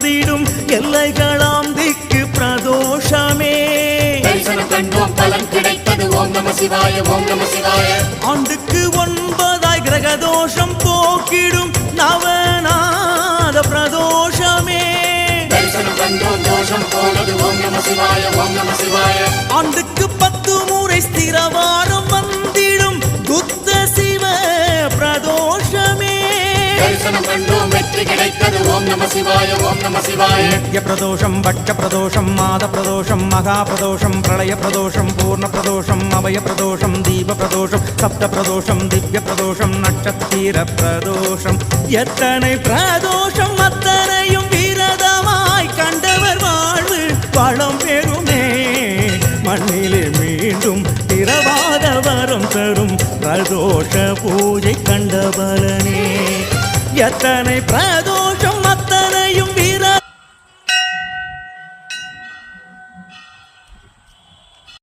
தீடும் எல்லைகளாம் திக்கு பிரதோஷமே தரிசனம் கண்டோம் பலன் கிடைத்தது ஓம் நம சிவாய ஓம் நம சிவாய ஆண்டுக்கு 9 கிரகதோஷம் போக்கிடும் நவநாத பிரதோஷமே தரிசனம் கண்டோம் தோஷம் போனது ஓம் நம சிவாய ஓம் நம சிவாய ஆண்டுக்கு 10 முறை ஸ்திரவாரம் வந்திடும் புத்த சிவ பிரதோஷமே தரிசனம் கண்டோம் வெற்றி கிடைத்தது ஓம் நம சிவாய ஓம் நம சிவாய நித்ய பிரதோஷம் பட்ச பிரதோஷம் மாத பிரதோஷம் மகா பிரதோஷம் பிரளய பிரதோஷம் பூர்ண பிரதோஷம் அபய பிரதோஷம் தீப பிரதோஷம் சப்த பிரதோஷம் திவ்ய பிரதோஷம் நட்சத்திர பிரதோஷம் எத்தனை பிரதோஷம் அத்தனையும் விரதமாய் கண்டவர் வாழ்வு வளம் பெறுமே மண்ணிலே மீண்டும் திரவாத வரம் தரும் பிரதோஷ பூஜை கண்ட பலனே எத்தனை பிரதோஷம்